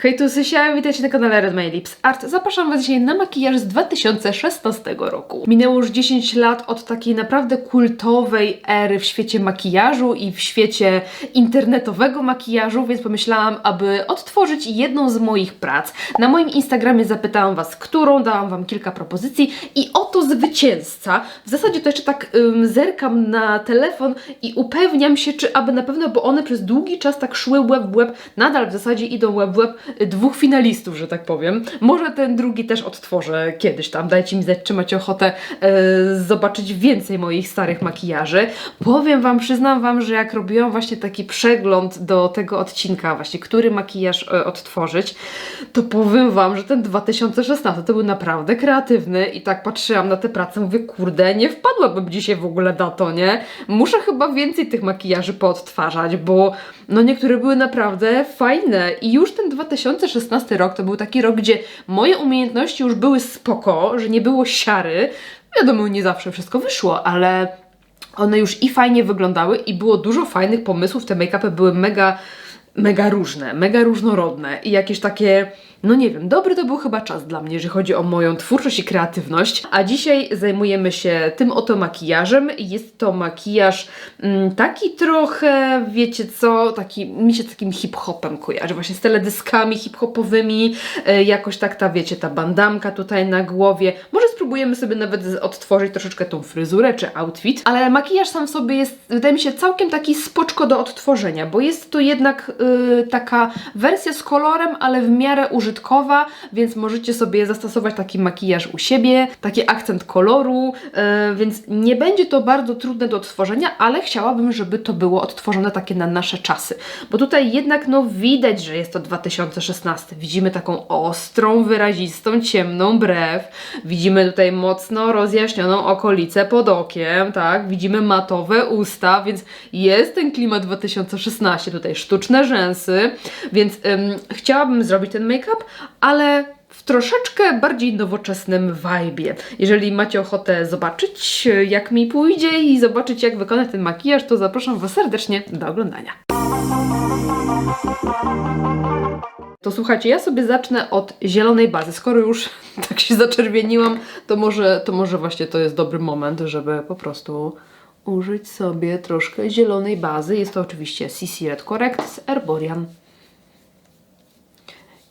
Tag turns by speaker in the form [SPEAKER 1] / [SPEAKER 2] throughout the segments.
[SPEAKER 1] Hej, tu Sysia, witajcie na kanale Red My Lips Art. Zapraszam Was dzisiaj na makijaż z 2016 roku. Minęło już 10 lat od takiej naprawdę kultowej ery w świecie makijażu i w świecie internetowego makijażu, więc pomyślałam, aby odtworzyć jedną z moich prac. Na moim Instagramie zapytałam Was, którą, dałam Wam kilka propozycji i oto zwycięzca. W zasadzie to jeszcze tak zerkam na telefon i upewniam się, czy aby na pewno, bo one przez długi czas tak szły łeb w łeb, nadal w zasadzie idą łeb w łeb dwóch finalistów, że tak powiem. Może ten drugi też odtworzę kiedyś tam. Dajcie mi znać, czy macie ochotę zobaczyć więcej moich starych makijaży. Powiem Wam, przyznam Wam, że jak robiłam właśnie taki przegląd do tego odcinka, właśnie który makijaż odtworzyć, to powiem Wam, że ten 2016 to był naprawdę kreatywny i tak patrzyłam na tę pracę, mówię, kurde, nie wpadłabym dzisiaj w ogóle na to, nie? Muszę chyba więcej tych makijaży poodtwarzać, bo no niektóre były naprawdę fajne i już ten 2016 rok to był taki rok, gdzie moje umiejętności już były spoko, że nie było siary. Wiadomo, nie zawsze wszystko wyszło, ale one już i fajnie wyglądały i było dużo fajnych pomysłów. Te make-upy były mega różne, mega różnorodne i jakieś takie, no nie wiem, dobry to był chyba czas dla mnie, jeżeli chodzi o moją twórczość i kreatywność. A dzisiaj zajmujemy się tym oto makijażem. Jest to makijaż taki trochę, wiecie co, taki, mi się z takim hip-hopem kojarzy, właśnie z teledyskami hip-hopowymi, jakoś tak ta, wiecie, ta bandamka tutaj na głowie. Może spróbujemy sobie nawet odtworzyć troszeczkę tą fryzurę czy outfit, ale makijaż sam w sobie jest, wydaje mi się, całkiem taki spoczko do odtworzenia, bo jest to jednak taka wersja z kolorem, ale w miarę użytkowa, więc możecie sobie zastosować taki makijaż u siebie, taki akcent koloru, więc nie będzie to bardzo trudne do odtworzenia, ale chciałabym, żeby to było odtworzone takie na nasze czasy, bo tutaj jednak no widać, że jest to 2016. Widzimy taką ostrą, wyrazistą, ciemną brew, widzimy tutaj mocno rozjaśnioną okolicę pod okiem, tak, widzimy matowe usta, więc jest ten klimat 2016, tutaj sztuczne rzęsy, więc chciałabym zrobić ten make-up, ale w troszeczkę bardziej nowoczesnym vibe'ie. Jeżeli macie ochotę zobaczyć, jak mi pójdzie i zobaczyć, jak wykonać ten makijaż, to zapraszam Was serdecznie do oglądania. To słuchajcie, ja sobie zacznę od zielonej bazy. Skoro już tak się zaczerwieniłam, to może właśnie to jest dobry moment, żeby po prostu użyć sobie troszkę zielonej bazy. Jest to oczywiście CC Red Correct z Erborian.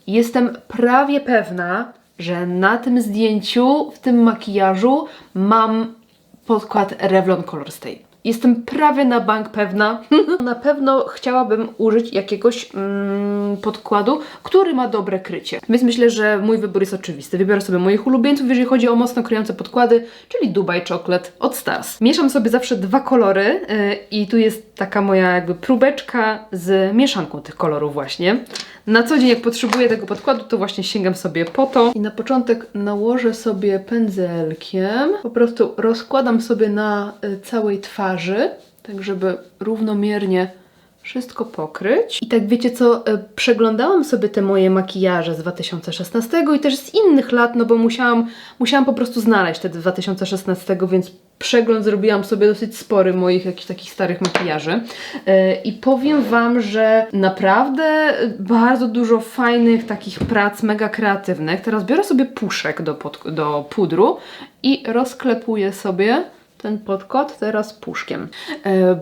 [SPEAKER 1] Jestem prawie pewna, że na tym zdjęciu, w tym makijażu mam podkład Revlon Color Stay. Jestem prawie na bank pewna. Na pewno chciałabym użyć jakiegoś podkładu, który ma dobre krycie. Więc myślę, że mój wybór jest oczywisty. Wybiorę sobie moich ulubieńców, jeżeli chodzi o mocno kryjące podkłady, czyli Dubai Chocolate od Stars. Mieszam sobie zawsze dwa kolory i tu jest taka moja jakby próbeczka z mieszanką tych kolorów właśnie. Na co dzień jak potrzebuję tego podkładu, to właśnie sięgam sobie po to. I na początek nałożę sobie pędzelkiem. Po prostu rozkładam sobie na całej twarzy, tak żeby równomiernie wszystko pokryć. I tak wiecie co, przeglądałam sobie te moje makijaże z 2016 i też z innych lat, no bo musiałam po prostu znaleźć te 2016, więc przegląd zrobiłam sobie dosyć spory moich jakichś takich starych makijaży. I powiem Wam, że naprawdę bardzo dużo fajnych takich prac, mega kreatywnych. Teraz biorę sobie puszek do pudru i rozklepuję sobie ten podkład teraz puszkiem.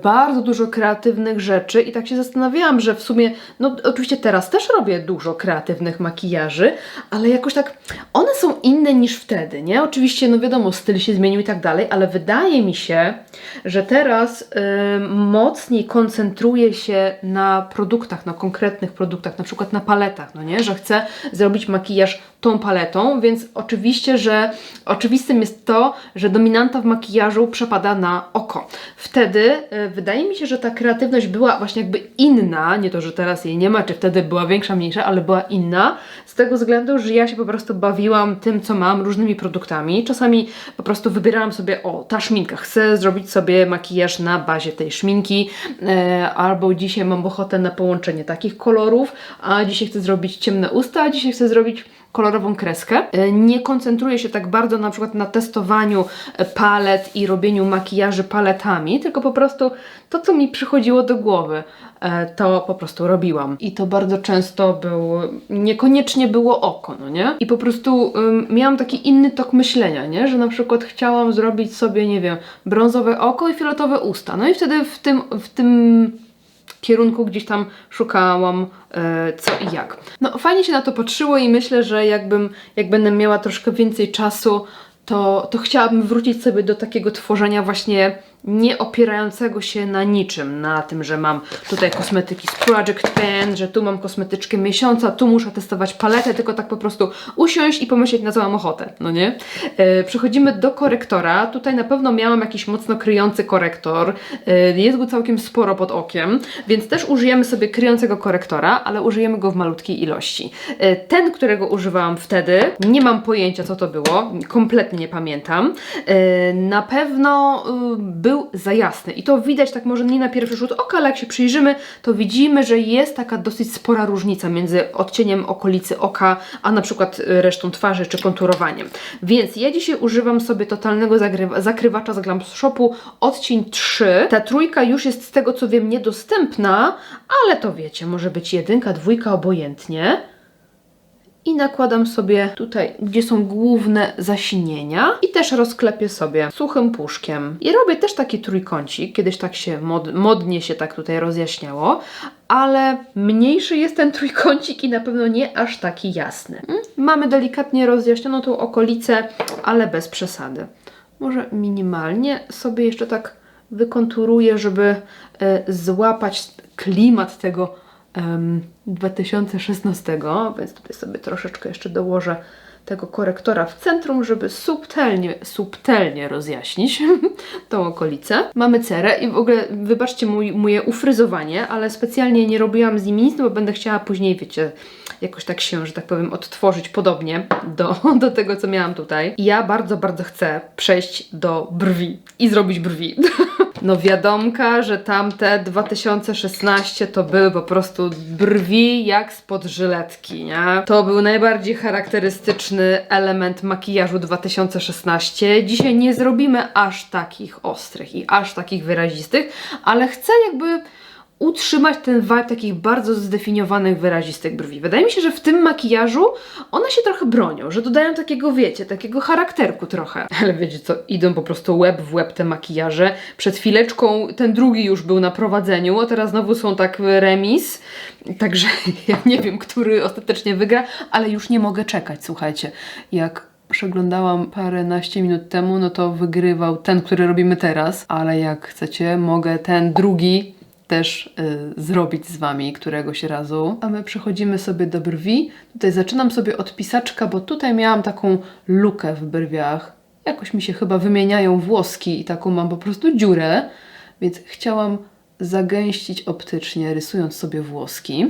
[SPEAKER 1] Bardzo dużo kreatywnych rzeczy i tak się zastanawiałam, że w sumie, no oczywiście teraz też robię dużo kreatywnych makijaży, ale jakoś tak one są inne niż wtedy, nie? Oczywiście, no wiadomo, styl się zmienił i tak dalej, ale wydaje mi się, że teraz mocniej koncentruję się na produktach, na konkretnych produktach, na przykład na paletach, no nie? Że chcę zrobić makijaż tą paletą, więc oczywistym jest to, że dominanta w makijażu przepada na oko. Wtedy wydaje mi się, że ta kreatywność była właśnie jakby inna, nie to, że teraz jej nie ma, czy wtedy była większa, mniejsza, ale była inna, z tego względu, że ja się po prostu bawiłam tym, co mam, różnymi produktami. Czasami po prostu wybierałam sobie, o, ta szminka, chcę zrobić sobie makijaż na bazie tej szminki, albo dzisiaj mam ochotę na połączenie takich kolorów, a dzisiaj chcę zrobić ciemne usta, a dzisiaj chcę zrobić kolorową kreskę. Nie koncentruję się tak bardzo na przykład na testowaniu palet i robieniu makijaży paletami, tylko po prostu to, co mi przychodziło do głowy, to po prostu robiłam. I to bardzo często niekoniecznie było oko, no nie? I po prostu miałam taki inny tok myślenia, nie? Że na przykład chciałam zrobić sobie, nie wiem, brązowe oko i fioletowe usta. No i wtedy w tym kierunku gdzieś tam szukałam co i jak. No fajnie się na to patrzyło i myślę, że jak będę miała troszkę więcej czasu, to chciałabym wrócić sobie do takiego tworzenia właśnie nie opierającego się na niczym, na tym, że mam tutaj kosmetyki z Project Pan, że tu mam kosmetyczkę miesiąca, tu muszę testować paletę, tylko tak po prostu usiąść i pomyśleć, na co mam ochotę, no nie? Przechodzimy do korektora. Tutaj na pewno miałam jakiś mocno kryjący korektor. Jest go całkiem sporo pod okiem, więc też użyjemy sobie kryjącego korektora, ale użyjemy go w malutkiej ilości. Ten, którego używałam wtedy, nie mam pojęcia, co to było, kompletnie nie pamiętam. Na pewno był za jasny i to widać tak może nie na pierwszy rzut oka, ale jak się przyjrzymy, to widzimy, że jest taka dosyć spora różnica między odcieniem okolicy oka, a na przykład resztą twarzy czy konturowaniem. Więc ja dzisiaj używam sobie totalnego zakrywacza z Glam Shopu, odcień 3. Ta trójka już jest z tego co wiem niedostępna, ale to wiecie, może być 1, 2, obojętnie. I nakładam sobie tutaj, gdzie są główne zasinienia i też rozklepię sobie suchym puszkiem. I robię też taki trójkącik, kiedyś tak się modnie się tak tutaj rozjaśniało, ale mniejszy jest ten trójkącik i na pewno nie aż taki jasny. Mamy delikatnie rozjaśnioną tą okolicę, ale bez przesady. Może minimalnie sobie jeszcze tak wykonturuję, żeby złapać klimat tego 2016, więc tutaj sobie troszeczkę jeszcze dołożę tego korektora w centrum, żeby subtelnie rozjaśnić tą okolicę. Mamy cerę i w ogóle wybaczcie moje ufryzowanie, ale specjalnie nie robiłam z nim nic, bo będę chciała później, wiecie, jakoś tak się, że tak powiem, odtworzyć podobnie do tego, co miałam tutaj. I ja bardzo, bardzo chcę przejść do brwi i zrobić brwi. No wiadomka, że tamte 2016 to były po prostu brwi jak spod żyletki, nie? To był najbardziej charakterystyczny element makijażu 2016. Dzisiaj nie zrobimy aż takich ostrych i aż takich wyrazistych, ale chcę jakby utrzymać ten vibe takich bardzo zdefiniowanych, wyrazistych brwi. Wydaje mi się, że w tym makijażu one się trochę bronią, że dodają takiego, wiecie, takiego charakterku trochę. Ale wiecie co, idą po prostu łeb w łeb te makijaże. Przed chwileczką ten drugi już był na prowadzeniu, a teraz znowu są tak remis. Także ja nie wiem, który ostatecznie wygra, ale już nie mogę czekać, słuchajcie. Jak przeglądałam paręnaście minut temu, no to wygrywał ten, który robimy teraz, ale jak chcecie, mogę ten drugi też zrobić z Wami któregoś razu. A my przechodzimy sobie do brwi. Tutaj zaczynam sobie od pisaczka, bo tutaj miałam taką lukę w brwiach. Jakoś mi się chyba wymieniają włoski i taką mam po prostu dziurę, więc chciałam zagęścić optycznie, rysując sobie włoski.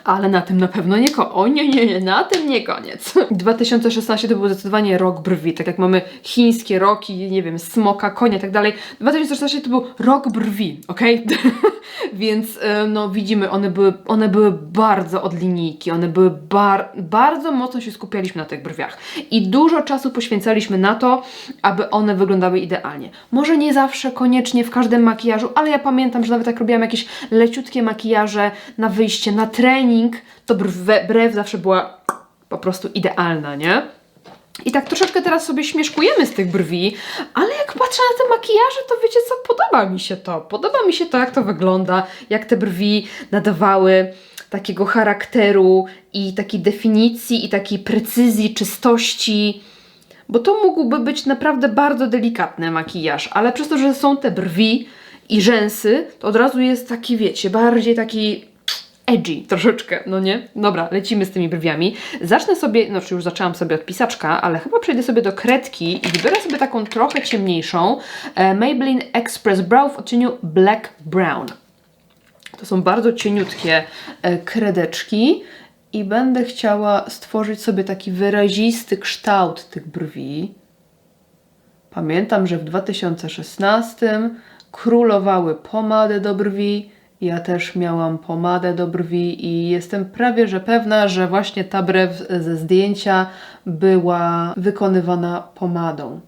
[SPEAKER 1] Ale na tym na pewno nie koniec. O nie, na tym nie koniec. 2016 to był zdecydowanie rok brwi. Tak jak mamy chińskie roki, nie wiem, smoka, konia i tak dalej. 2016 to był rok brwi, okej? Więc no widzimy, one były bardzo od linijki. One były bardzo mocno się skupialiśmy na tych brwiach. I dużo czasu poświęcaliśmy na to, aby one wyglądały idealnie. Może nie zawsze, koniecznie w każdym makijażu, ale ja pamiętam, że nawet jak robiłam jakieś leciutkie makijaże na wyjście, na trening, to brew zawsze była po prostu idealna, nie? I tak troszeczkę teraz sobie śmieszkujemy z tych brwi, ale jak patrzę na te makijaże, to wiecie co? Podoba mi się to. Podoba mi się to, jak to wygląda, jak te brwi nadawały takiego charakteru i takiej definicji, i takiej precyzji, czystości. Bo to mógłby być naprawdę bardzo delikatny makijaż, ale przez to, że są te brwi i rzęsy, to od razu jest taki, wiecie, bardziej taki edgy troszeczkę, no nie? Dobra, lecimy z tymi brwiami. Zacznę sobie, znaczy już zaczęłam sobie od pisaczka, ale chyba przejdę sobie do kredki i wybiorę sobie taką trochę ciemniejszą Maybelline Express Brow w odcieniu Black Brown. To są bardzo cieniutkie kredeczki i będę chciała stworzyć sobie taki wyrazisty kształt tych brwi. Pamiętam, że w 2016 królowały pomady do brwi Ja też miałam pomadę do brwi i jestem prawie że pewna, że właśnie ta brew ze zdjęcia była wykonywana pomadą.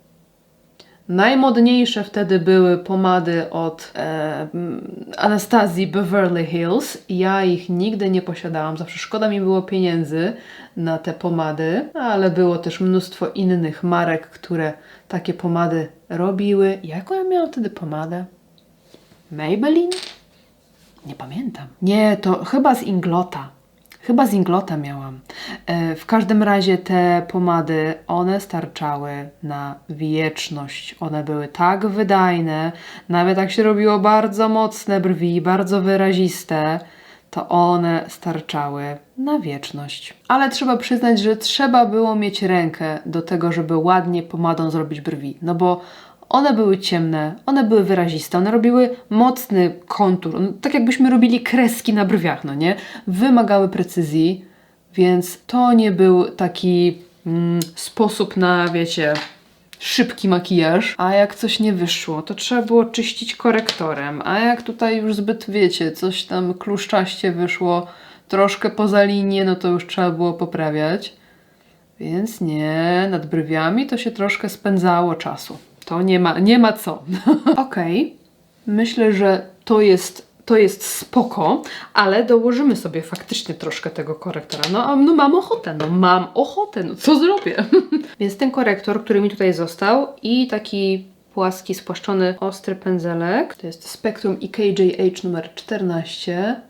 [SPEAKER 1] Najmodniejsze wtedy były pomady od Anastazji Beverly Hills. Ja ich nigdy nie posiadałam, zawsze szkoda mi było pieniędzy na te pomady, ale było też mnóstwo innych marek, które takie pomady robiły. Jaką ja miałam wtedy pomadę? Maybelline? Nie pamiętam. Nie, to chyba z Inglota. Chyba z Inglota miałam. W każdym razie te pomady, one starczały na wieczność. One były tak wydajne, nawet jak się robiło bardzo mocne brwi, bardzo wyraziste, to one starczały na wieczność. Ale trzeba przyznać, że trzeba było mieć rękę do tego, żeby ładnie pomadą zrobić brwi. No bo one były ciemne, one były wyraziste, one robiły mocny kontur, no, tak jakbyśmy robili kreski na brwiach, no nie? Wymagały precyzji, więc to nie był taki sposób na, wiecie, szybki makijaż. A jak coś nie wyszło, to trzeba było czyścić korektorem, a jak tutaj już zbyt, wiecie, coś tam kluszczaście wyszło, troszkę poza linię, no to już trzeba było poprawiać. Więc nie, nad brwiami to się troszkę spędzało czasu. To nie ma co. Okej. Myślę, że to jest spoko, ale dołożymy sobie faktycznie troszkę tego korektora. No mam ochotę, no co zrobię? Więc ten korektor, który mi tutaj został i taki płaski, spłaszczony, ostry pędzelek. To jest Spectrum EKJH numer 14.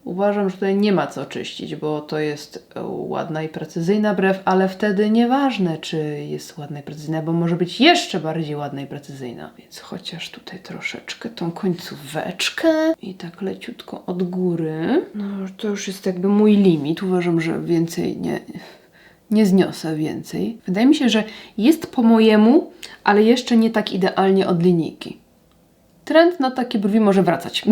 [SPEAKER 1] Uważam, że tutaj nie ma co czyścić, bo to jest ładna i precyzyjna brew, ale wtedy nieważne, czy jest ładna i precyzyjna, bo może być jeszcze bardziej ładna i precyzyjna. Więc chociaż tutaj troszeczkę tą końcóweczkę i tak leciutko od góry. No to już jest jakby mój limit. Uważam, że więcej nie zniosę więcej. Wydaje mi się, że jest po mojemu, ale jeszcze nie tak idealnie od linijki. Trend na takie brwi może wracać.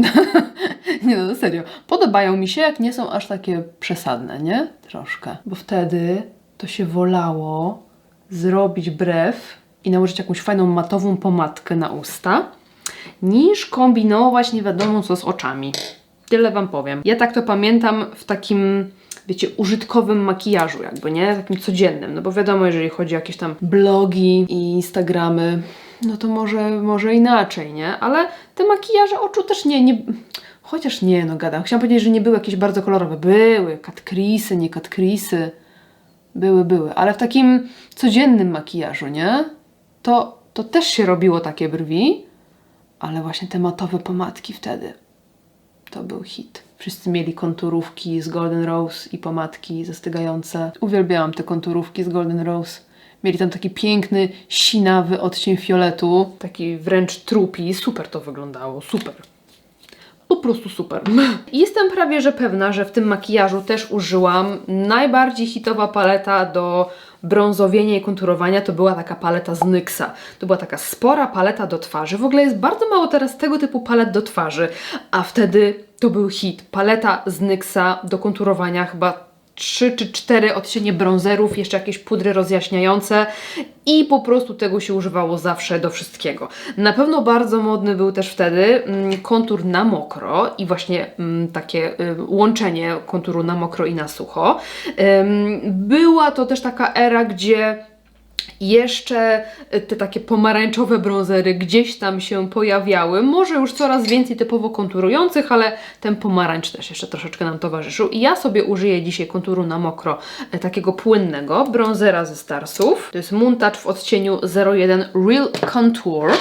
[SPEAKER 1] Nie no, serio. Podobają mi się, jak nie są aż takie przesadne, nie? Troszkę. Bo wtedy to się wolało zrobić brew i nałożyć jakąś fajną matową pomadkę na usta, niż kombinować nie wiadomo co z oczami. Tyle wam powiem. Ja tak to pamiętam w takim, wiecie, użytkowym makijażu jakby, nie? Takim codziennym. No bo wiadomo, jeżeli chodzi o jakieś tam blogi i Instagramy, no to może inaczej, nie? Ale te makijaże oczu też chociaż nie, no gadam. Chciałam powiedzieć, że nie były jakieś bardzo kolorowe. Były cut crease'y, nie cut crease'y. Były. Ale w takim codziennym makijażu, nie? To też się robiło takie brwi, ale właśnie te matowe pomadki wtedy. To był hit. Wszyscy mieli konturówki z Golden Rose i pomadki zastygające. Uwielbiałam te konturówki z Golden Rose. Mieli tam taki piękny, sinawy odcień fioletu. Taki wręcz trupi. Super to wyglądało. Super. Po prostu super. I jestem prawie że pewna, że w tym makijażu też użyłam najbardziej hitowa paleta do brązowienia i konturowania. To była taka paleta z NYX-a. To była taka spora paleta do twarzy. W ogóle jest bardzo mało teraz tego typu palet do twarzy. A wtedy to był hit. Paleta z NYX-a do konturowania, chyba 3 czy 4 odcienie brązerów, jeszcze jakieś pudry rozjaśniające i po prostu tego się używało zawsze do wszystkiego. Na pewno bardzo modny był też wtedy kontur na mokro i właśnie takie łączenie konturu na mokro i na sucho. Była to też taka era, gdzie jeszcze te takie pomarańczowe brązery gdzieś tam się pojawiały. Może już coraz więcej typowo konturujących, ale ten pomarańcz też jeszcze troszeczkę nam towarzyszył. I ja sobie użyję dzisiaj konturu na mokro takiego płynnego brązera ze Starsów. To jest Moon Touch w odcieniu 01 Real Contour.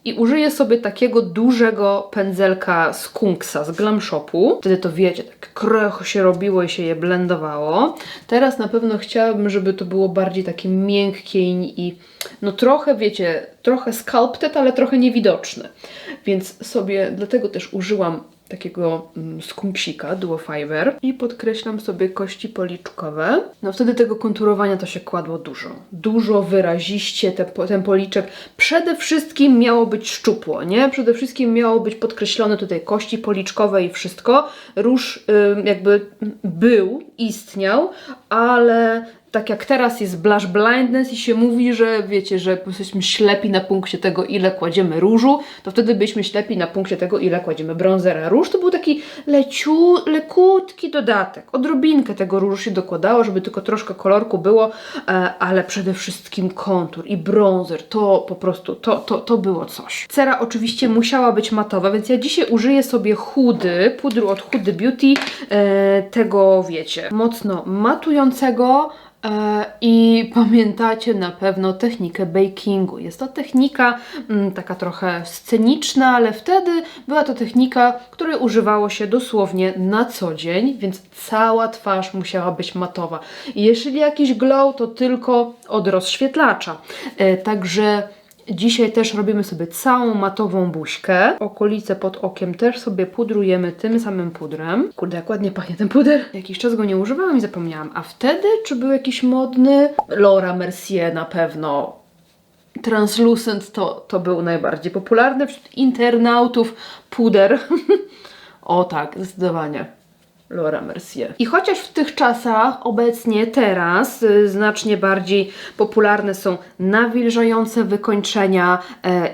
[SPEAKER 1] I użyję sobie takiego dużego pędzelka z Skunksa, z Glam Shopu. Wtedy to wiecie, tak kroch się robiło i się je blendowało. Teraz na pewno chciałabym, żeby to było bardziej takie miękkie i no trochę, wiecie, trochę sculpted, ale trochę niewidoczne. Więc sobie dlatego też użyłam takiego skunksika Duo Fiber i podkreślam sobie kości policzkowe. No wtedy tego konturowania to się kładło dużo wyraziście, ten policzek przede wszystkim miało być szczupło, nie? Przede wszystkim miało być podkreślone tutaj kości policzkowe i wszystko. Róż jakby istniał, ale tak jak teraz jest blush blindness i się mówi, że wiecie, że jesteśmy ślepi na punkcie tego, ile kładziemy różu, to wtedy byliśmy ślepi na punkcie tego, ile kładziemy bronzera. Róż to był taki lekutki dodatek. Odrobinkę tego różu się dokładało, żeby tylko troszkę kolorku było, ale przede wszystkim kontur i bronzer, to po prostu, to było coś. Cera oczywiście musiała być matowa, więc ja dzisiaj użyję sobie pudru od Hudy Beauty, tego wiecie, mocno matującego. I pamiętacie na pewno technikę bakingu. Jest to technika taka trochę sceniczna, ale wtedy była to technika, której używało się dosłownie na co dzień, więc cała twarz musiała być matowa. I jeśli jakiś glow, to tylko od rozświetlacza. Także dzisiaj też robimy sobie całą matową buźkę. Okolice pod okiem też sobie pudrujemy tym samym pudrem. Kurde, jak ładnie pachnie ten puder. Jakiś czas go nie używałam i zapomniałam. A wtedy, czy był jakiś modny? Laura Mercier na pewno. Translucent to był najbardziej popularny wśród internautów puder. O tak, zdecydowanie. Laura Mercier. I chociaż w tych czasach, obecnie, teraz, znacznie bardziej popularne są nawilżające wykończenia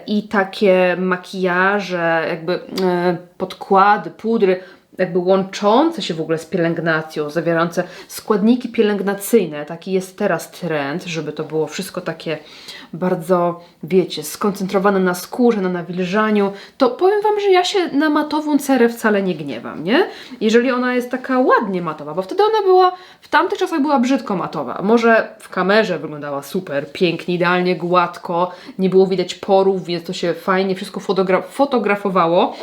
[SPEAKER 1] i takie makijaże, jakby podkłady, pudry, jakby łączące się w ogóle z pielęgnacją, zawierające składniki pielęgnacyjne. Taki jest teraz trend, żeby to było wszystko takie bardzo, wiecie, skoncentrowane na skórze, na nawilżaniu, to powiem Wam, że ja się na matową cerę wcale nie gniewam, nie? Jeżeli ona jest taka ładnie matowa, bo wtedy ona była, w tamtych czasach była brzydko matowa. Może w kamerze wyglądała super, pięknie, idealnie, gładko, nie było widać porów, więc to się fajnie wszystko fotografowało.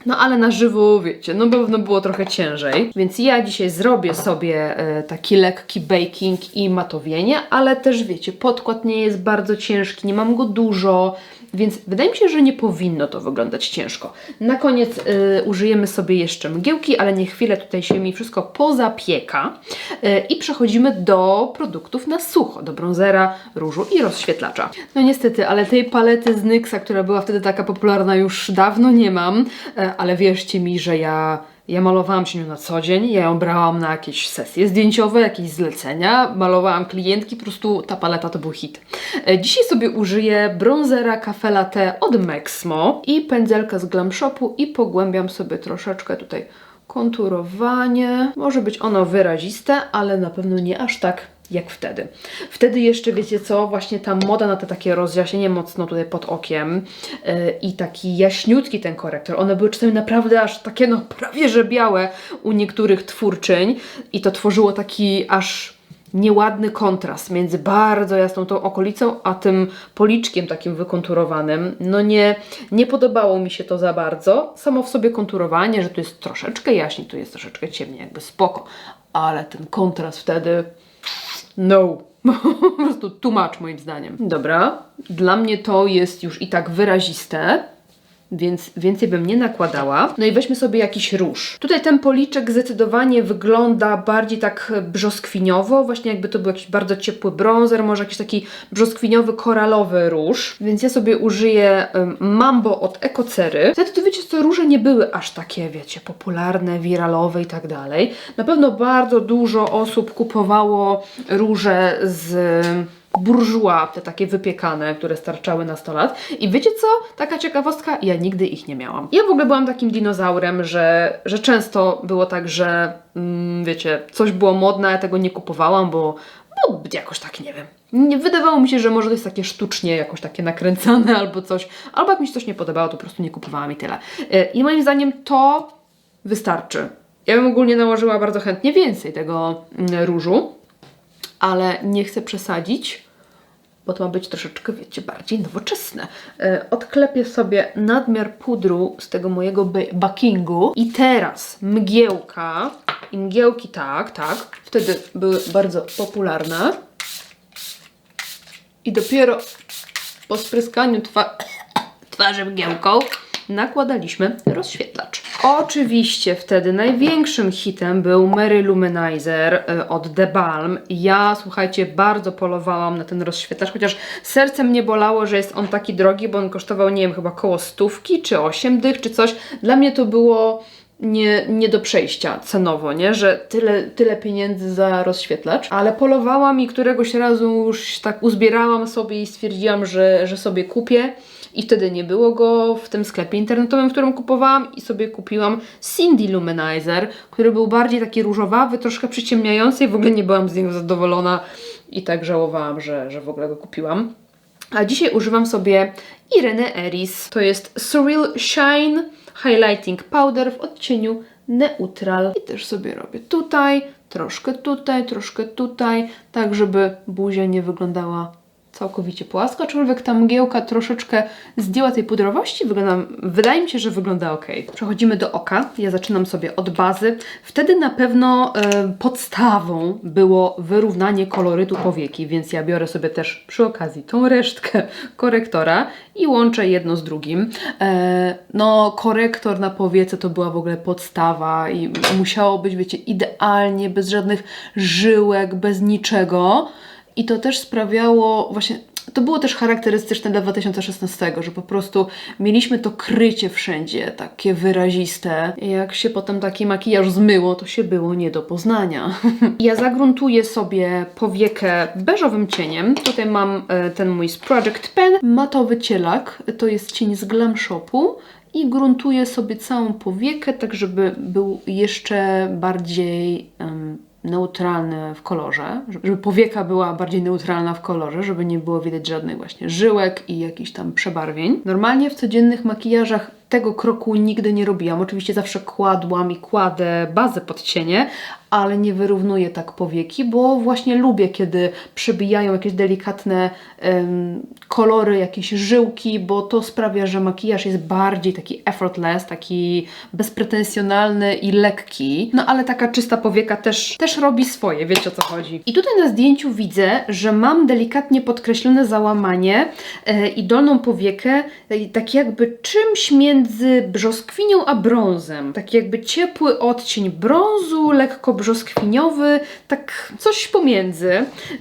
[SPEAKER 1] No ale na żywo, wiecie, no pewno było trochę ciężej. Więc ja dzisiaj zrobię sobie taki lekki baking i matowienie, ale też wiecie, podkład nie jest bardzo ciężki, nie mam go dużo, więc wydaje mi się, że nie powinno to wyglądać ciężko. Na koniec użyjemy sobie jeszcze mgiełki, ale niech chwilę tutaj się mi wszystko pozapieka i przechodzimy do produktów na sucho, do bronzera, różu i rozświetlacza. No niestety, ale tej palety z NYX-a, która była wtedy taka popularna, już dawno nie mam, ale wierzcie mi, że ja malowałam się nią na co dzień, ja ją brałam na jakieś sesje zdjęciowe, jakieś zlecenia, malowałam klientki, po prostu ta paleta to był hit. Dzisiaj sobie użyję bronzera Cafe Latte od Mexmo i pędzelka z Glam Shopu i pogłębiam sobie troszeczkę tutaj konturowanie. Może być ono wyraziste, ale na pewno nie aż tak jak wtedy. Wtedy jeszcze, wiecie co, właśnie ta moda na te takie rozjaśnienie mocno tutaj pod okiem i taki jaśniutki ten korektor. One były czasami naprawdę aż takie, no prawie że białe u niektórych twórczyń i to tworzyło taki aż nieładny kontrast między bardzo jasną tą okolicą, a tym policzkiem takim wykonturowanym. No nie podobało mi się to za bardzo. Samo w sobie konturowanie, że tu jest troszeczkę jaśniej, tu jest troszeczkę ciemniej, jakby spoko. Ale ten kontrast wtedy... No, po prostu too much moim zdaniem. Dobra, dla mnie to jest już i tak wyraziste, więc więcej bym nie nakładała. No i weźmy sobie jakiś róż. Tutaj ten policzek zdecydowanie wygląda bardziej tak brzoskwiniowo, właśnie jakby to był jakiś bardzo ciepły bronzer, może jakiś taki brzoskwiniowy, koralowy róż. Więc ja sobie użyję Mambo od Ekocery. Wtedy to wiecie co, róże nie były aż takie, wiecie, popularne, wiralowe i tak dalej. Na pewno bardzo dużo osób kupowało róże z bourgeois, te takie wypiekane, które starczały na 100 lat. I wiecie co? Taka ciekawostka, ja nigdy ich nie miałam. Ja w ogóle byłam takim dinozaurem, że często było tak, że wiecie, coś było modne, a ja tego nie kupowałam, bo jakoś tak, nie wiem. Nie wydawało mi się, że może to jest takie sztucznie, jakoś takie nakręcane albo coś. Albo jak mi się coś nie podobało, to po prostu nie kupowałam i tyle. I moim zdaniem to wystarczy. Ja bym ogólnie nałożyła bardzo chętnie więcej tego różu, ale nie chcę przesadzić, bo to ma być troszeczkę, wiecie, bardziej nowoczesne. Odklepię sobie nadmiar pudru z tego mojego bakingu i teraz mgiełka. I mgiełki tak, wtedy były bardzo popularne. I dopiero po spryskaniu twarzy mgiełką nakładaliśmy rozświetlacz. Oczywiście wtedy największym hitem był Mary Luminizer od The Balm. Ja, słuchajcie, bardzo polowałam na ten rozświetlacz, chociaż serce mnie bolało, że jest on taki drogi, bo on kosztował, nie wiem, chyba koło 100 czy 8 dych, czy coś. Dla mnie to było nie do przejścia cenowo, nie? Że tyle pieniędzy za rozświetlacz, ale polowałam i któregoś razu już tak uzbierałam sobie i stwierdziłam, że sobie kupię. I wtedy nie było go w tym sklepie internetowym, w którym kupowałam i sobie kupiłam Cindy Luminizer, który był bardziej taki różowawy, troszkę przyciemniający i w ogóle nie byłam z niego zadowolona i tak żałowałam, że w ogóle go kupiłam. A dzisiaj używam sobie Ireny Eris. To jest Surreal Shine Highlighting Powder w odcieniu Neutral. I też sobie robię tutaj, troszkę tutaj, tak żeby buzia nie wyglądała całkowicie płasko, aczkolwiek ta mgiełka troszeczkę zdjęła tej pudrowości, wydaje mi się, że wygląda ok. Przechodzimy do oka. Ja zaczynam sobie od bazy. Wtedy na pewno podstawą było wyrównanie kolorytu powieki, więc ja biorę sobie też przy okazji tą resztkę korektora i łączę jedno z drugim. No, korektor na powiece to była w ogóle podstawa i musiało być, wiecie, idealnie, bez żadnych żyłek, bez niczego. I to też sprawiało, właśnie, to było też charakterystyczne dla 2016, że po prostu mieliśmy to krycie wszędzie, takie wyraziste. I jak się potem taki makijaż zmyło, to się było nie do poznania. Ja zagruntuję sobie powiekę beżowym cieniem. Tutaj mam ten mój z Project Pen, matowy cielak, to jest cień z Glam Shopu. I gruntuję sobie całą powiekę, tak żeby był jeszcze bardziej neutralny w kolorze, żeby powieka była bardziej neutralna w kolorze, żeby nie było widać żadnych właśnie żyłek i jakichś tam przebarwień. Normalnie w codziennych makijażach tego kroku nigdy nie robiłam. Oczywiście zawsze kładłam i kładę bazę pod cienie, ale nie wyrównuję tak powieki, bo właśnie lubię, kiedy przebijają jakieś delikatne kolory, jakieś żyłki, bo to sprawia, że makijaż jest bardziej taki effortless, taki bezpretensjonalny i lekki. No ale taka czysta powieka też robi swoje, wiecie o co chodzi. I tutaj na zdjęciu widzę, że mam delikatnie podkreślone załamanie i dolną powiekę, tak jakby czymś między brzoskwinią a brązem. Taki jakby ciepły odcień brązu, lekko brzoskwiniowy, tak coś pomiędzy.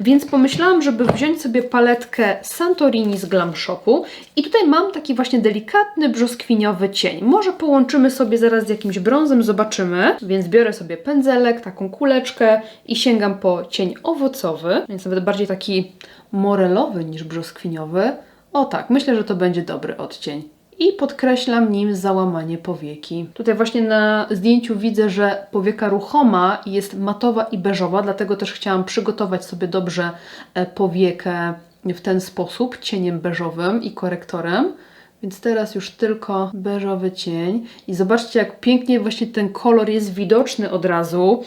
[SPEAKER 1] Więc pomyślałam, żeby wziąć sobie paletkę Santorini z Glam Shopu i tutaj mam taki właśnie delikatny brzoskwiniowy cień. Może połączymy sobie zaraz z jakimś brązem, zobaczymy. Więc biorę sobie pędzelek, taką kuleczkę i sięgam po cień owocowy, więc nawet bardziej taki morelowy niż brzoskwiniowy. O tak, myślę, że to będzie dobry odcień. I podkreślam nim załamanie powieki. Tutaj właśnie na zdjęciu widzę, że powieka ruchoma jest matowa i beżowa, dlatego też chciałam przygotować sobie dobrze powiekę w ten sposób, cieniem beżowym i korektorem. Więc teraz już tylko beżowy cień. I zobaczcie, jak pięknie właśnie ten kolor jest widoczny od razu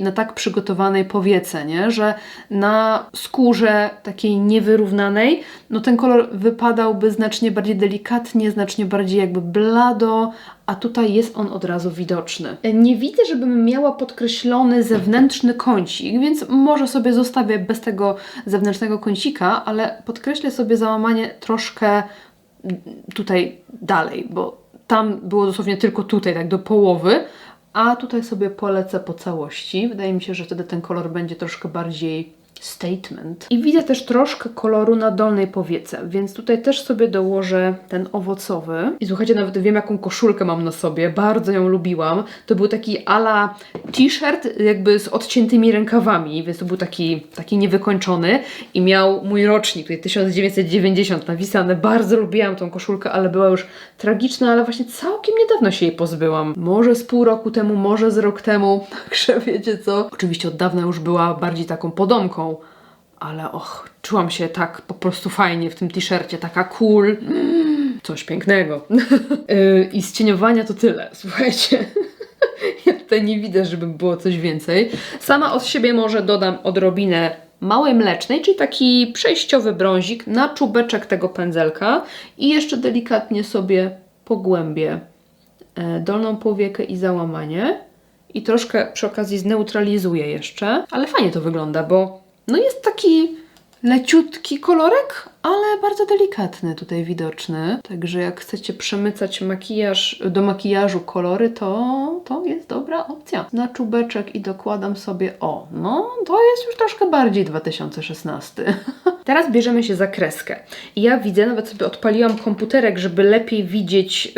[SPEAKER 1] na tak przygotowanej powiece, nie? Że na skórze takiej niewyrównanej, no ten kolor wypadałby znacznie bardziej delikatnie, znacznie bardziej jakby blado, a tutaj jest on od razu widoczny. Nie widzę, żebym miała podkreślony zewnętrzny kącik, więc może sobie zostawię bez tego zewnętrznego kącika, ale podkreślę sobie załamanie troszkę tutaj dalej, bo tam było dosłownie tylko tutaj, tak do połowy, a tutaj sobie polecę po całości. Wydaje mi się, że wtedy ten kolor będzie troszkę bardziej statement. I widzę też troszkę koloru na dolnej powiece, więc tutaj też sobie dołożę ten owocowy. I słuchajcie, nawet wiem, jaką koszulkę mam na sobie. Bardzo ją lubiłam. To był taki ala t-shirt jakby z odciętymi rękawami, więc to był taki niewykończony i miał mój rocznik, tutaj 1990 napisane. Bardzo lubiłam tą koszulkę, ale była już tragiczna, ale właśnie całkiem niedawno się jej pozbyłam. Może z pół roku temu, może z rok temu. Także wiecie co? Oczywiście od dawna już była bardziej taką podomką, ale czułam się tak po prostu fajnie w tym t-shircie, taka cool. Coś pięknego. I z cieniowania to tyle, słuchajcie. Ja tutaj nie widzę, żeby było coś więcej. Sama od siebie może dodam odrobinę małej mlecznej, czyli taki przejściowy brązik na czubeczek tego pędzelka i jeszcze delikatnie sobie pogłębię dolną powiekę i załamanie. I troszkę przy okazji zneutralizuję jeszcze. Ale fajnie to wygląda, bo no jest taki leciutki kolorek, ale bardzo delikatny tutaj widoczny. Także jak chcecie przemycać do makijażu kolory, to jest dobra opcja. Na czubeczek i dokładam sobie, no to jest już troszkę bardziej 2016. Teraz bierzemy się za kreskę. I ja widzę, nawet sobie odpaliłam komputerek, żeby lepiej widzieć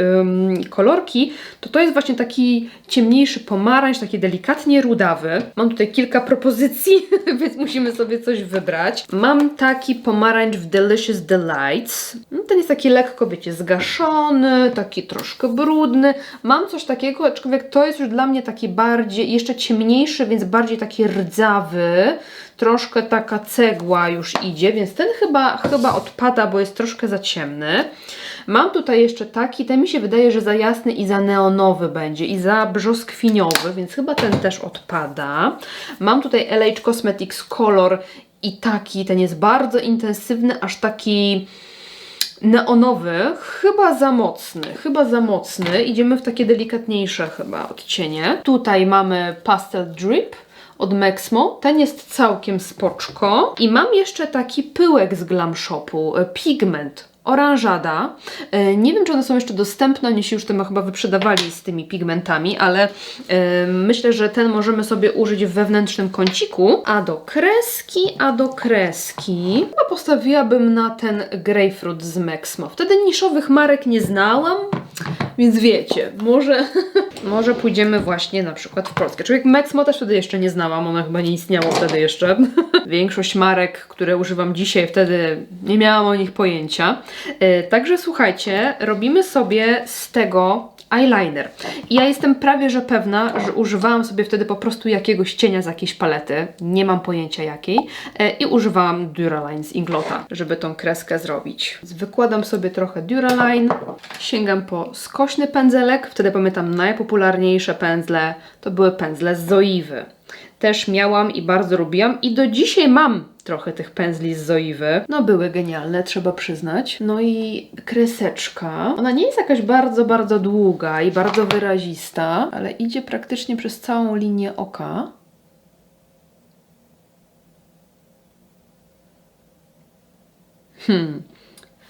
[SPEAKER 1] kolorki, to jest właśnie taki ciemniejszy pomarańcz, taki delikatnie rudawy. Mam tutaj kilka propozycji, więc musimy sobie coś wybrać. Mam taki pomarańcz w Delicious Delights. Ten jest taki lekko, wiecie, zgaszony, taki troszkę brudny. Mam coś takiego, aczkolwiek to jest już dla mnie taki bardziej, jeszcze ciemniejszy, więc bardziej taki rdzawy. Troszkę taka cegła już idzie, więc ten chyba odpada, bo jest troszkę za ciemny. Mam tutaj jeszcze taki, ten mi się wydaje, że za jasny i za neonowy będzie i za brzoskwiniowy, więc chyba ten też odpada. Mam tutaj LH Cosmetics Color i taki, ten jest bardzo intensywny, aż taki neonowy, chyba za mocny. Idziemy w takie delikatniejsze chyba odcienie. Tutaj mamy Pastel Drip od Maxmo. Ten jest całkiem spoczko. I mam jeszcze taki pyłek z Glam Shopu, pigment. Oranżada. Nie wiem, czy one są jeszcze dostępne, oni się już tym chyba wyprzedawali z tymi pigmentami, ale myślę, że ten możemy sobie użyć w wewnętrznym kąciku. A do kreski chyba postawiłabym na ten Grapefruit z Maxmo. Wtedy niszowych marek nie znałam, więc wiecie, może pójdziemy właśnie na przykład w Polskę. Człowiek Maxmo też wtedy jeszcze nie znałam, ono chyba nie istniało wtedy jeszcze. Większość marek, które używam dzisiaj, wtedy nie miałam o nich pojęcia. Także słuchajcie, robimy sobie z tego eyeliner. I ja jestem prawie że pewna, że używałam sobie wtedy po prostu jakiegoś cienia z jakiejś palety, nie mam pojęcia jakiej, i używałam Duraline z Inglota, żeby tą kreskę zrobić. Więc wykładam sobie trochę Duraline, sięgam po skośny pędzelek, wtedy pamiętam najpopularniejsze pędzle to były pędzle z Zoiwy. Też miałam i bardzo lubiłam i do dzisiaj mam trochę tych pędzli z Zoiwy. No były genialne, trzeba przyznać. No i kreseczka. Ona nie jest jakaś bardzo, bardzo długa i bardzo wyrazista, ale idzie praktycznie przez całą linię oka.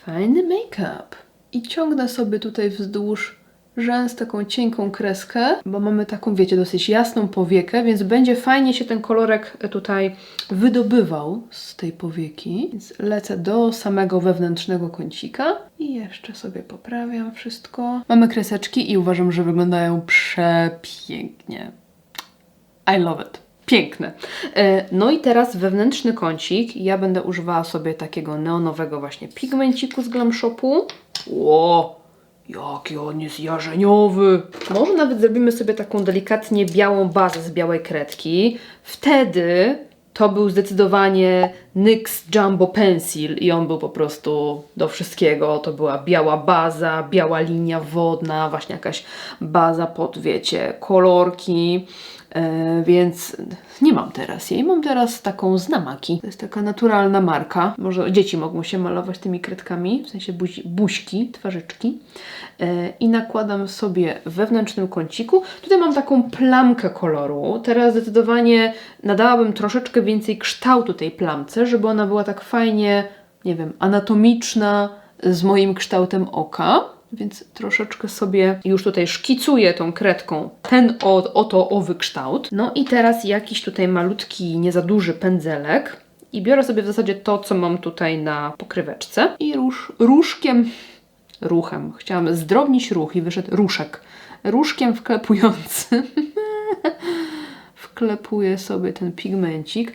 [SPEAKER 1] Fajny make-up. I ciągnę sobie tutaj wzdłuż rzęs taką cienką kreskę, bo mamy taką, wiecie, dosyć jasną powiekę, więc będzie fajnie się ten kolorek tutaj wydobywał z tej powieki. Więc lecę do samego wewnętrznego kącika i jeszcze sobie poprawiam wszystko. Mamy kreseczki i uważam, że wyglądają przepięknie. I love it. Piękne. No i teraz wewnętrzny kącik. Ja będę używała sobie takiego neonowego właśnie pigmenciku z Glam Shopu. Ło! Jaki on jest jarzeniowy! Może nawet zrobimy sobie taką delikatnie białą bazę z białej kredki. Wtedy to był zdecydowanie NYX Jumbo Pencil i on był po prostu do wszystkiego. To była biała baza, biała linia wodna, właśnie jakaś baza pod, wiecie, kolorki. Więc nie mam teraz jej. Mam teraz taką z Namaki. To jest taka naturalna marka. Może dzieci mogą się malować tymi kredkami, w sensie buźki, twarzyczki. I nakładam sobie w wewnętrznym kąciku. Tutaj mam taką plamkę koloru. Teraz zdecydowanie nadałabym troszeczkę więcej kształtu tej plamce, żeby ona była tak fajnie, nie wiem, anatomiczna z moim kształtem oka. Więc troszeczkę sobie już tutaj szkicuję tą kredką ten oto owy kształt. No i teraz jakiś tutaj malutki, nie za duży pędzelek i biorę sobie w zasadzie to, co mam tutaj na pokryweczce i ruchem, chciałam zdrobnić ruch i wyszedł ruszek. Różkiem wklepującym wklepuję sobie ten pigmencik.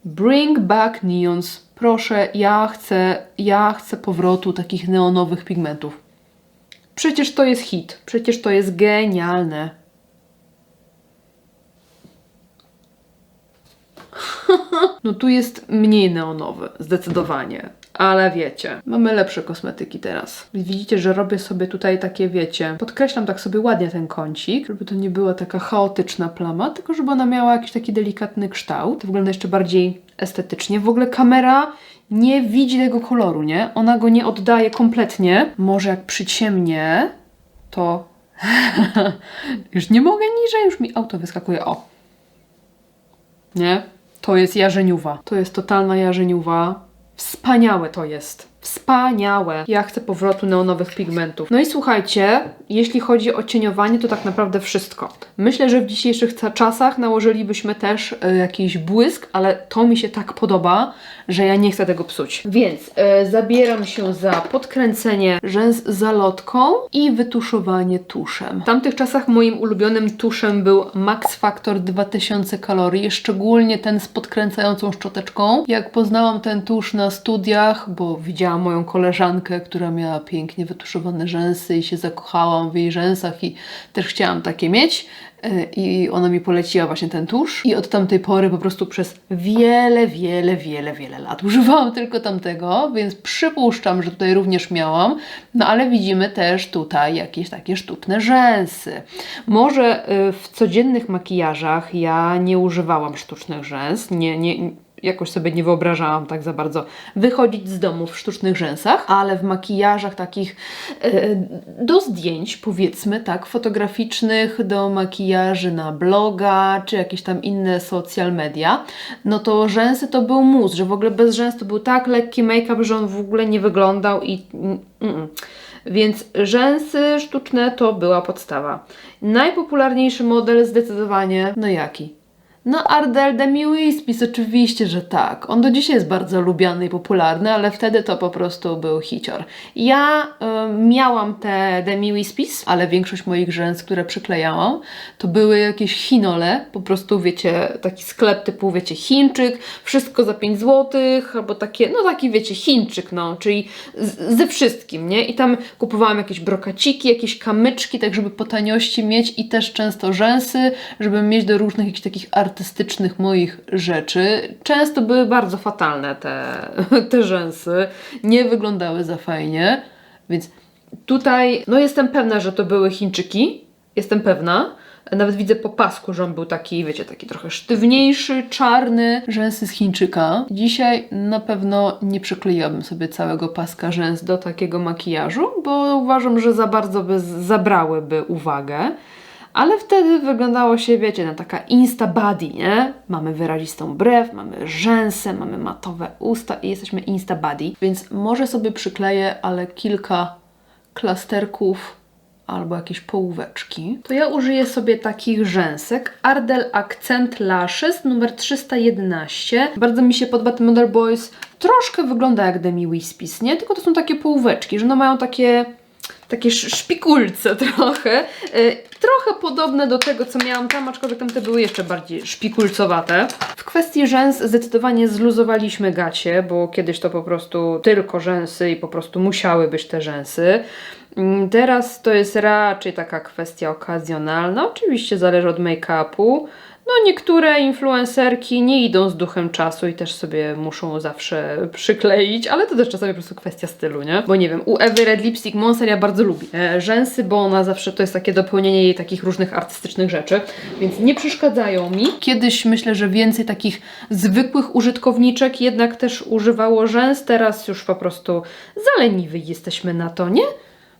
[SPEAKER 1] Bring back neons. Proszę, ja chcę powrotu takich neonowych pigmentów. Przecież to jest hit. Przecież to jest genialne. No tu jest mniej neonowy, zdecydowanie. Ale wiecie, mamy lepsze kosmetyki teraz. Widzicie, że robię sobie tutaj takie, wiecie, podkreślam tak sobie ładnie ten kącik, żeby to nie była taka chaotyczna plama, tylko żeby ona miała jakiś taki delikatny kształt. To wygląda jeszcze bardziej estetycznie. W ogóle kamera nie widzi tego koloru, nie? Ona go nie oddaje kompletnie. Może jak przyciemnię, to już nie mogę niżej, już mi auto wyskakuje. O! Nie? To jest jarzeniuwa. To jest totalna jarzeniuwa. Wspaniałe to jest. wspaniałe. Ja chcę powrotu neonowych pigmentów. No i słuchajcie, jeśli chodzi o cieniowanie, to tak naprawdę wszystko. Myślę, że w dzisiejszych czasach nałożylibyśmy też jakiś błysk, ale to mi się tak podoba, że ja nie chcę tego psuć. Więc zabieram się za podkręcenie rzęs zalotką i wytuszowanie tuszem. W tamtych czasach moim ulubionym tuszem był Max Factor 2000 kalorii, szczególnie ten z podkręcającą szczoteczką. Jak poznałam ten tusz na studiach, bo widziałam moją koleżankę, która miała pięknie wytuszowane rzęsy i się zakochałam w jej rzęsach i też chciałam takie mieć. I ona mi poleciła właśnie ten tusz i od tamtej pory po prostu przez wiele lat używałam tylko tamtego, więc przypuszczam, że tutaj również miałam, no ale widzimy też tutaj jakieś takie sztuczne rzęsy. Może w codziennych makijażach ja nie używałam sztucznych rzęs, jakoś sobie nie wyobrażałam tak za bardzo wychodzić z domu w sztucznych rzęsach, ale w makijażach takich do zdjęć, powiedzmy tak, fotograficznych, do makijaży na bloga, czy jakieś tam inne social media, no to rzęsy to był mus, że w ogóle bez rzęs to był tak lekki make-up, że on w ogóle nie wyglądał i... Więc rzęsy sztuczne to była podstawa. Najpopularniejszy model zdecydowanie, no jaki? No Ardell Demi Wispies, oczywiście, że tak. On do dzisiaj jest bardzo lubiany i popularny, ale wtedy to po prostu był hicior. Ja miałam te Demi Wispies, ale większość moich rzęs, które przyklejałam, to były jakieś chinole, po prostu wiecie, taki sklep typu, wiecie, Chińczyk, wszystko za 5 zł, albo takie, no taki wiecie, Chińczyk, no, czyli ze wszystkim, nie? I tam kupowałam jakieś brokaciki, jakieś kamyczki, tak żeby po taniości mieć i też często rzęsy, żeby mieć do różnych jakichś takich artystycznych moich rzeczy. Często były bardzo fatalne te rzęsy, nie wyglądały za fajnie, więc tutaj, no jestem pewna, że to były Chińczyki, jestem pewna. Nawet widzę po pasku, że on był taki, wiecie, taki trochę sztywniejszy, czarny. Rzęsy z Chińczyka. Dzisiaj na pewno nie przykleiłabym sobie całego paska rzęs do takiego makijażu, bo uważam, że za bardzo zabrałyby uwagę. Ale wtedy wyglądało się, wiecie, na taka insta body, nie? Mamy wyrazistą brew, mamy rzęsy, mamy matowe usta i jesteśmy insta body. Więc może sobie przykleję, ale kilka klasterków albo jakieś połóweczki. To ja użyję sobie takich rzęsek. Ardell Accent Lashes numer 311. Bardzo mi się podoba ten model, bo jest troszkę wygląda jak Demi Wispies, nie? Tylko to są takie połóweczki, że one mają takie szpikulce trochę. Trochę podobne do tego, co miałam tam, aczkolwiek tamte były jeszcze bardziej szpikulcowate. W kwestii rzęs zdecydowanie zluzowaliśmy gacie, bo kiedyś to po prostu tylko rzęsy i po prostu musiały być te rzęsy. Teraz to jest raczej taka kwestia okazjonalna. Oczywiście zależy od make-upu. No niektóre influencerki nie idą z duchem czasu i też sobie muszą zawsze przykleić, ale to też czasami po prostu kwestia stylu, nie? Bo nie wiem, u Ewy Red Lipstick Monster ja bardzo lubię rzęsy, bo ona zawsze to jest takie dopełnienie jej takich różnych artystycznych rzeczy, więc nie przeszkadzają mi. Kiedyś myślę, że więcej takich zwykłych użytkowniczek jednak też używało rzęs, teraz już po prostu za leniwi jesteśmy na to, nie?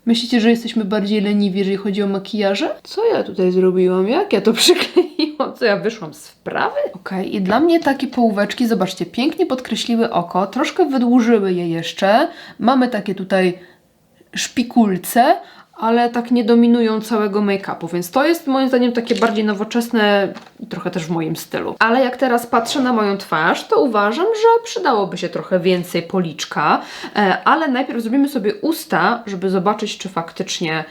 [SPEAKER 1] Myślicie, że jesteśmy bardziej leniwi, jeżeli chodzi o makijaże? Co ja tutaj zrobiłam? Jak ja to przykleiłam? Co ja wyszłam z wprawy? Okej, i dla mnie takie połóweczki, zobaczcie, pięknie podkreśliły oko, troszkę wydłużyły je jeszcze. Mamy takie tutaj szpikulce, ale tak nie dominują całego make-upu, więc to jest moim zdaniem takie bardziej nowoczesne i trochę też w moim stylu. Ale jak teraz patrzę na moją twarz, to uważam, że przydałoby się trochę więcej policzka, ale najpierw zrobimy sobie usta, żeby zobaczyć, czy faktycznie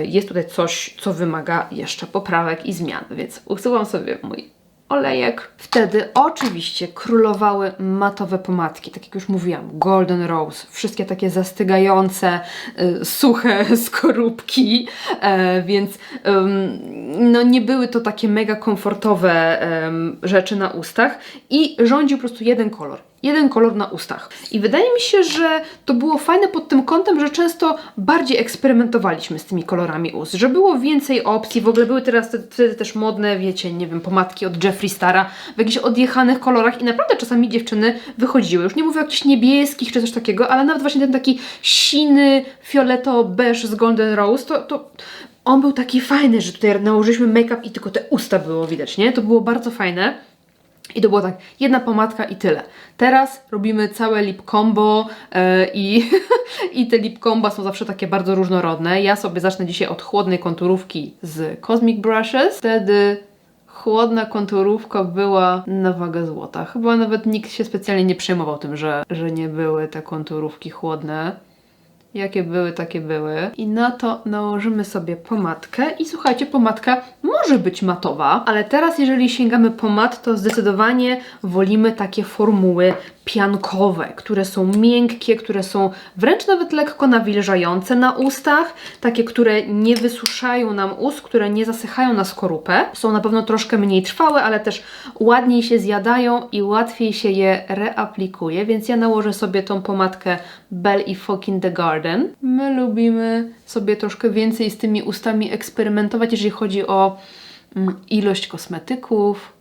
[SPEAKER 1] jest tutaj coś, co wymaga jeszcze poprawek i zmian, więc usuwam sobie mój olejek. Wtedy oczywiście królowały matowe pomadki, tak jak już mówiłam, Golden Rose, wszystkie takie zastygające, suche skorupki, więc no nie były to takie mega komfortowe rzeczy na ustach i rządził po prostu jeden kolor. Jeden kolor na ustach. I wydaje mi się, że to było fajne pod tym kątem, że często bardziej eksperymentowaliśmy z tymi kolorami ust, że było więcej opcji, w ogóle były teraz wtedy też modne, wiecie, nie wiem, pomadki od Jeffree Stara w jakichś odjechanych kolorach i naprawdę czasami dziewczyny wychodziły. Już nie mówię o jakichś niebieskich czy coś takiego, ale nawet właśnie ten taki siny, fioletowo-beige z Golden Rose, to on był taki fajny, że tutaj nałożyliśmy make-up i tylko te usta było widać, nie? To było bardzo fajne. I to było tak, jedna pomadka i tyle. Teraz robimy całe lip combo i te lip combo są zawsze takie bardzo różnorodne. Ja sobie zacznę dzisiaj od chłodnej konturówki z Cosmic Brushes. Wtedy chłodna konturówka była na wagę złota. Chyba nawet nikt się specjalnie nie przejmował tym, że nie były te konturówki chłodne. Jakie były, takie były. I na to nałożymy sobie pomadkę. I słuchajcie, pomadka może być matowa, ale teraz jeżeli sięgamy po mat, to zdecydowanie wolimy takie formuły piankowe, które są miękkie, które są wręcz nawet lekko nawilżające na ustach, takie, które nie wysuszają nam ust, które nie zasychają na skorupę. Są na pewno troszkę mniej trwałe, ale też ładniej się zjadają i łatwiej się je reaplikuje, więc ja nałożę sobie tą pomadkę Belle i Folk in the Garden. My lubimy sobie troszkę więcej z tymi ustami eksperymentować, jeżeli chodzi o ilość kosmetyków,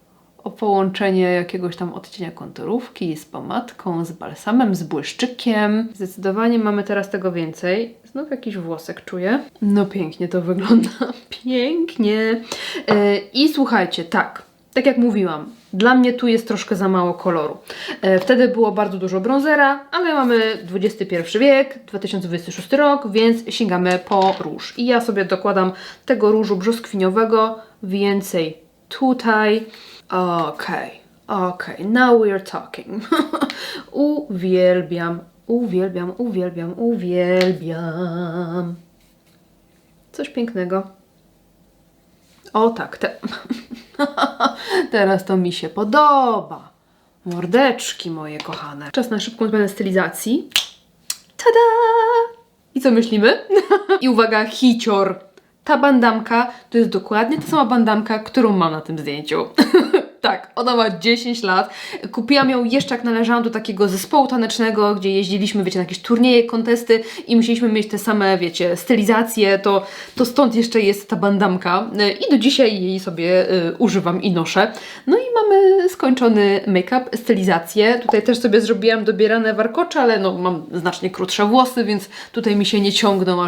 [SPEAKER 1] o połączenie jakiegoś tam odcienia konturówki z pomadką, z balsamem, z błyszczykiem. Zdecydowanie mamy teraz tego więcej. Znów jakiś włosek czuję. No pięknie to wygląda. Pięknie. I słuchajcie, tak jak mówiłam, dla mnie tu jest troszkę za mało koloru. Wtedy było bardzo dużo bronzera, ale mamy XXI wiek, 2026 rok, więc sięgamy po róż. I ja sobie dokładam tego różu brzoskwiniowego więcej tutaj. Okej, now we're talking. Uwielbiam. Coś pięknego. O tak, teraz to mi się podoba. Mordeczki moje kochane. Czas na szybką zmianę stylizacji. Tada! I co myślimy? I uwaga, hicior. Ta bandamka to jest dokładnie ta sama bandamka, którą mam na tym zdjęciu. Tak, ona ma 10 lat. Kupiłam ją jeszcze jak należałam do takiego zespołu tanecznego, gdzie jeździliśmy, wiecie, na jakieś turnieje, kontesty i musieliśmy mieć te same, wiecie, stylizacje, to stąd jeszcze jest ta bandamka i do dzisiaj jej sobie używam i noszę. No i mamy skończony make-up, stylizację. Tutaj też sobie zrobiłam dobierane warkocze, ale no mam znacznie krótsze włosy, więc tutaj mi się nie ciągną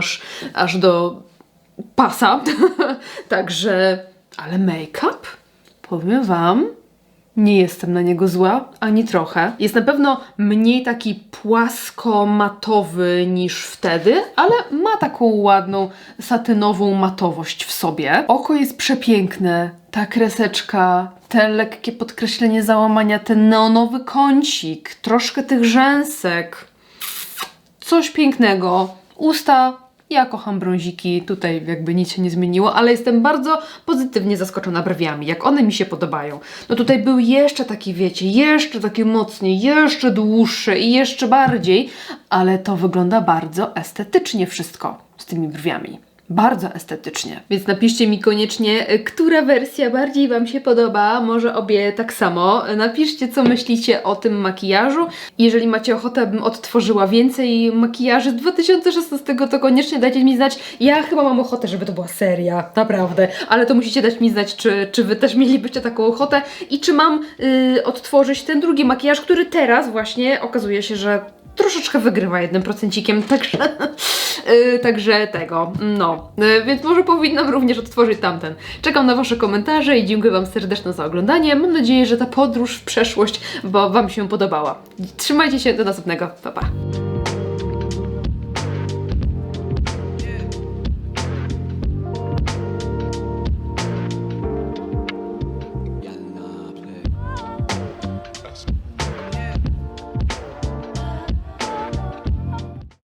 [SPEAKER 1] aż do pasa. Także, ale make-up? Powiem Wam, nie jestem na niego zła, ani trochę. Jest na pewno mniej taki płasko-matowy niż wtedy, ale ma taką ładną, satynową matowość w sobie. Oko jest przepiękne, ta kreseczka, te lekkie podkreślenie załamania, ten neonowy kącik, troszkę tych rzęsek. Coś pięknego. Usta. Ja kocham brąziki, tutaj jakby nic się nie zmieniło, ale jestem bardzo pozytywnie zaskoczona brwiami, jak one mi się podobają. No tutaj był jeszcze taki, wiecie, jeszcze taki mocniej, jeszcze dłuższy i jeszcze bardziej, ale to wygląda bardzo estetycznie wszystko z tymi brwiami. Bardzo estetycznie. Więc napiszcie mi koniecznie, która wersja bardziej Wam się podoba, może obie tak samo. Napiszcie, co myślicie o tym makijażu. Jeżeli macie ochotę, abym odtworzyła więcej makijaży z 2016, to koniecznie dajcie mi znać. Ja chyba mam ochotę, żeby to była seria, naprawdę. Ale to musicie dać mi znać, czy Wy też mielibyście taką ochotę i czy mam odtworzyć ten drugi makijaż, który teraz właśnie okazuje się, że troszeczkę wygrywa 1%, także tego, no. Więc może powinnam również odtworzyć tamten. Czekam na Wasze komentarze i dziękuję Wam serdecznie za oglądanie. Mam nadzieję, że ta podróż w przeszłość Wam się podobała. Trzymajcie się, do następnego. Pa, pa.